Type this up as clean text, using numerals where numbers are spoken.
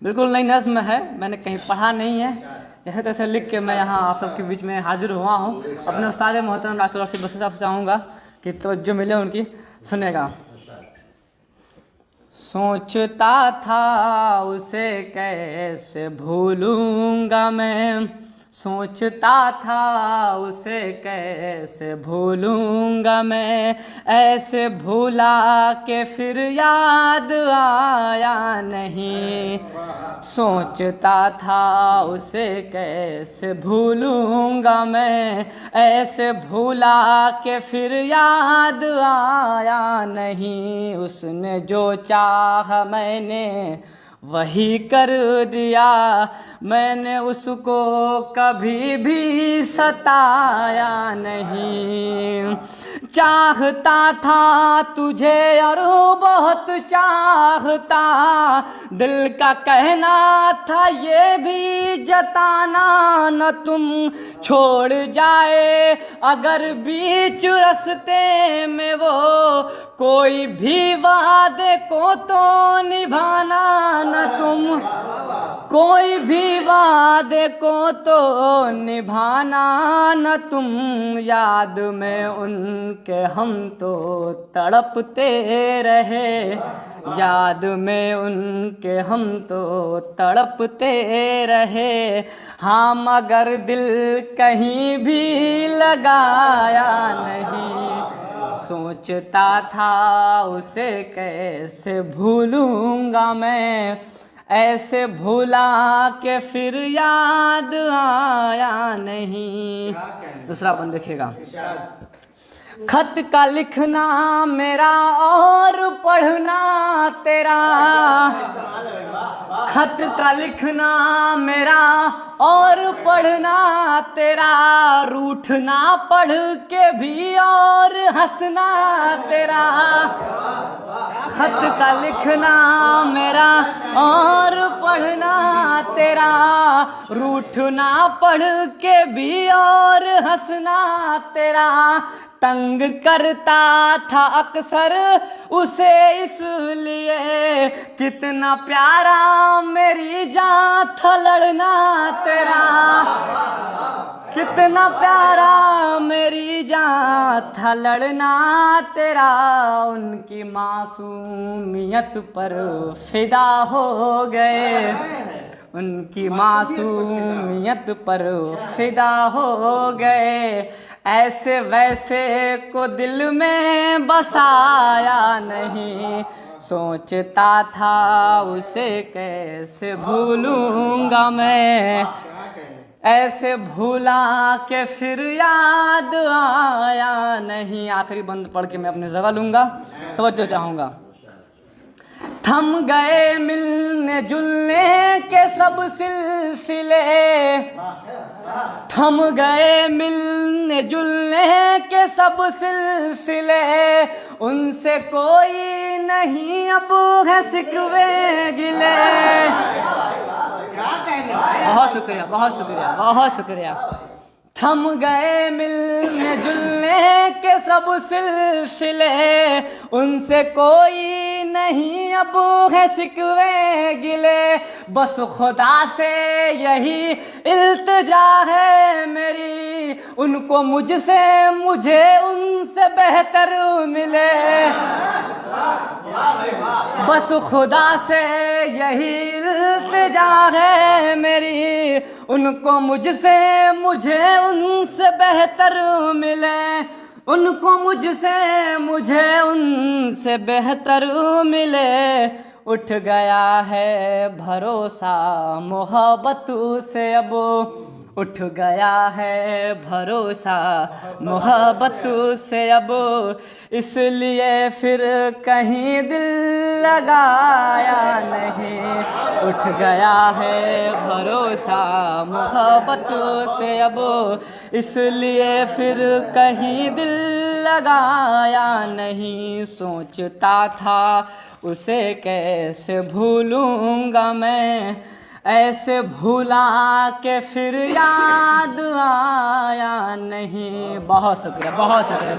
बिल्कुल नई नज़्म है, मैंने कहीं पढ़ा नहीं है, जैसे तैसे लिख के मैं यहाँ आप सबके बीच में हाजिर हुआ हूँ। अपने उस्ताद मोहतरम डॉक्टर रशीद बशीर साहब से चाहूँगा कि तवज्जो मिले उनकी, सुनेगा। सोचता था उसे कैसे भूलूंगा मैं, सोचता था उसे कैसे भूलूंगा मैं, ऐसे भूला के फिर याद आया नहीं। सोचता था उसे कैसे भूलूंगा मैं, ऐसे भूला के फिर याद आया नहीं। उसने जो चाहा मैंने वही कर दिया, मैंने उसको कभी भी सताया नहीं। चाहता था तुझे और बहुत चाहता, दिल का कहना था ये भी जताना, न तुम छोड़ जाए अगर बीच रास्ते में वो, कोई भी वादे को तो निभाना, न तुम कोई भी वादे को तो निभाना, न तुम। याद में उनके हम तो तड़पते रहे, याद में उनके हम तो तड़पते रहे। हाँ मगर दिल कहीं भी लगाया नहीं। सोचता था उसे कैसे भूलूंगा मैं, ऐसे भूला के फिर याद आया नहीं। दूसरा बंद देखिएगा। खत का लिखना मेरा और पढ़ना तेरा, खत का लिखना मेरा और पढ़ना तेरा, रूठना पढ़ के भी और हंसना तेरा। खत का लिखना मेरा और पढ़ना तेरा, रूठना पढ़ के भी और हंसना तेरा। तंग करता था अक्सर उसे इसलिए, कितना प्यारा मेरी जान था लड़ना तेरा, कितना प्यारा मेरी जान था लड़ना तेरा। उनकी मासूमियत पर फिदा हो गए, उनकी मासूमियत पर फिदा हो गए। ऐसे वैसे को दिल में बसाया नहीं। सोचता था उसे कैसे भूलूंगा मैं, ऐसे भूला के फिर याद आया नहीं। आखिरी बंद पढ़ के मैं अपनी जगह लूँगा, तवज्जो चाहूँगा। थम गए मिलने जुलने के सब सिलसिले, थम गए मिलने जुलने के सब सिलसिले, उनसे कोई नहीं अब है सिकवे गिले। बहुत शुक्रिया, बहुत शुक्रिया, बहुत शुक्रिया। थम गए मिलने जुलने के सब सिलसिले, उनसे कोई नहीं अब है सिकवे गिले। बस खुदा से यही इल्तिजा है मेरी, उनको मुझसे मुझे उनसे बेहतर मिले। बस खुदा से यही इल्तिजा है मेरी, उनको मुझसे मुझे उनसे बेहतर मिले। उनको मुझसे मुझे उनसे बेहतर मिले। उठ गया है भरोसा मोहब्बत से अब, उठ गया है भरोसा मोहब्बत से अब, इसलिए फिर कहीं दिल लगाया नहीं। उठ गया है भरोसा मोहब्बत से अब, इसलिए फिर कहीं दिल लगाया नहीं। सोचता था उसे कैसे भूलूंगा मैं, ऐसे भूला के फिर याद आया नहीं। बहुत शुक्रिया, बहुत शुक्रिया।